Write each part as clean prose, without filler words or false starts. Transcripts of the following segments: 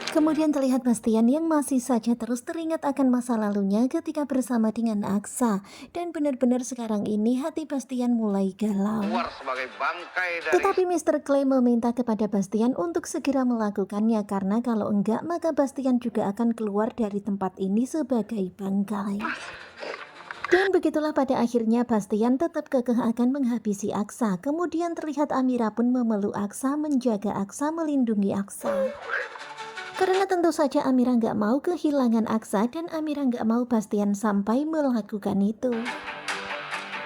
Kemudian terlihat Bastian yang masih saja terus teringat akan masa lalunya ketika bersama dengan Aksa. Dan benar-benar sekarang ini hati Bastian mulai galau. Keluar sebagai bangkai dari Tetapi Mister Clay meminta kepada Bastian untuk segera melakukannya karena kalau enggak maka Bastian juga akan keluar dari tempat ini sebagai bangkai. Dan begitulah pada akhirnya Bastian tetap kekeh akan menghabisi Aksa. Kemudian terlihat Amira pun memeluk Aksa, menjaga Aksa, melindungi Aksa. Karena tentu saja Amira nggak mau kehilangan Aksa dan Amira nggak mau Bastian sampai melakukan itu.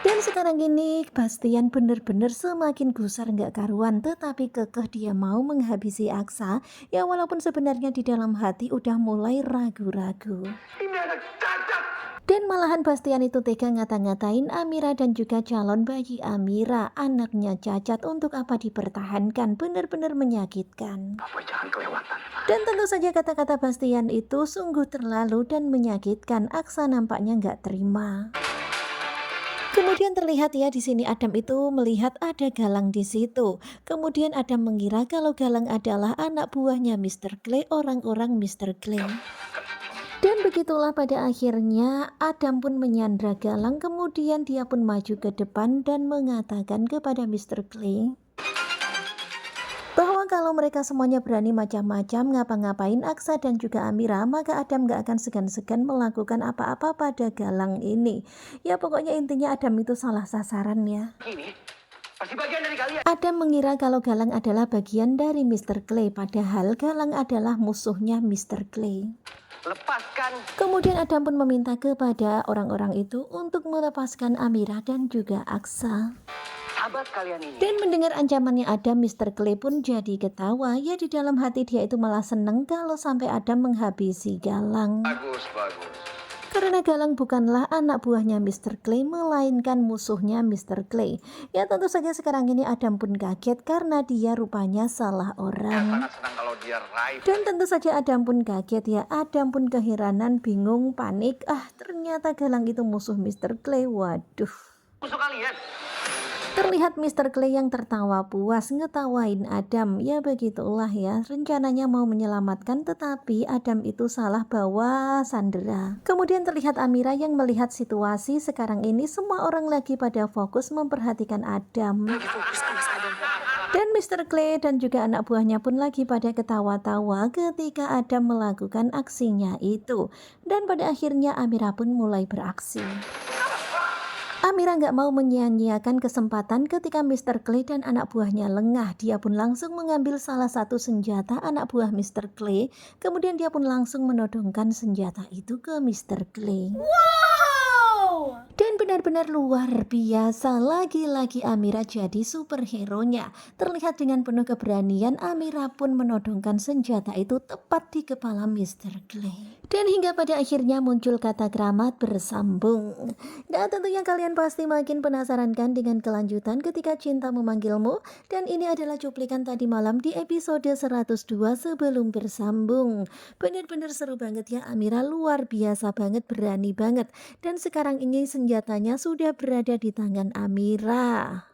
Dan sekarang ini Bastian benar-benar semakin gusar nggak karuan, tetapi kekeh dia mau menghabisi Aksa. Ya walaupun sebenarnya di dalam hati udah mulai ragu-ragu. ini anak cacat. Dan malahan Bastian itu tega ngata-ngatain Amira dan juga calon bayi Amira, anaknya cacat, untuk apa dipertahankan, benar-benar menyakitkan. Apa jangan kelewatan. Dan tentu saja kata-kata Bastian itu sungguh terlalu dan menyakitkan. Aksa nampaknya nggak terima. Kemudian terlihat ya di sini Adam itu melihat ada Galang di situ. Kemudian Adam mengira kalau Galang adalah anak buahnya Mister Clay, orang-orang Mister Clay. Dan begitulah pada akhirnya Adam pun menyandra Galang, kemudian dia pun maju ke depan dan mengatakan kepada Mister Clay bahwa kalau mereka semuanya berani macam-macam ngapa-ngapain Aksa dan juga Amira, maka Adam gak akan segan-segan melakukan apa-apa pada Galang ini. Ya pokoknya intinya Adam itu salah sasaran ya. Ini pasti bagian dari kalian. Adam mengira kalau Galang adalah bagian dari Mister Clay, padahal Galang adalah musuhnya Mister Clay. Lepaskan. Kemudian Adam pun meminta kepada orang-orang itu untuk melepaskan Amira dan juga Aksa. Sahabat kalian ini. Dan mendengar ancamannya Adam, Mister Clay pun jadi ketawa. Ya di dalam hati dia itu malah seneng kalau sampai Adam menghabisi Galang. Bagus, bagus. Karena Galang bukanlah anak buahnya Mister Clay, melainkan musuhnya Mister Clay. Ya tentu saja sekarang ini Adam pun kaget karena dia rupanya salah Saya orang. sangat senang kalau dia raih. Dan tentu saja Adam pun kaget ya. Adam pun keheranan, bingung, panik. Ternyata Galang itu musuh Mister Clay. Waduh. Musuh kalian. Terlihat Mister Clay yang tertawa puas ngetawain Adam. Ya begitulah ya, rencananya mau menyelamatkan tetapi Adam itu salah bawa sandera. Kemudian terlihat Amira yang melihat situasi sekarang ini semua orang lagi pada fokus memperhatikan Adam. Dan Mister Clay dan juga anak buahnya pun lagi pada ketawa-tawa ketika Adam melakukan aksinya itu. Dan pada akhirnya Amira pun mulai beraksi. Amira nggak mau menyia-nyiakan kesempatan ketika Mister Clay dan anak buahnya lengah. Dia pun langsung mengambil salah satu senjata anak buah Mister Clay. Kemudian dia pun langsung menodongkan senjata itu ke Mister Clay. Dan benar-benar luar biasa, lagi-lagi Amira jadi superhero-nya. Terlihat dengan penuh keberanian Amira pun menodongkan senjata itu tepat di kepala Mister Clay. Dan hingga pada akhirnya muncul kata keramat bersambung. Dan tentunya kalian pasti makin penasaran kan dengan kelanjutan ketika cinta memanggilmu. Dan ini adalah cuplikan tadi malam di episode 102 sebelum bersambung. Benar-benar seru banget ya, Amira luar biasa banget, berani banget. Dan sekarang ini senjatanya sudah berada di tangan Amira.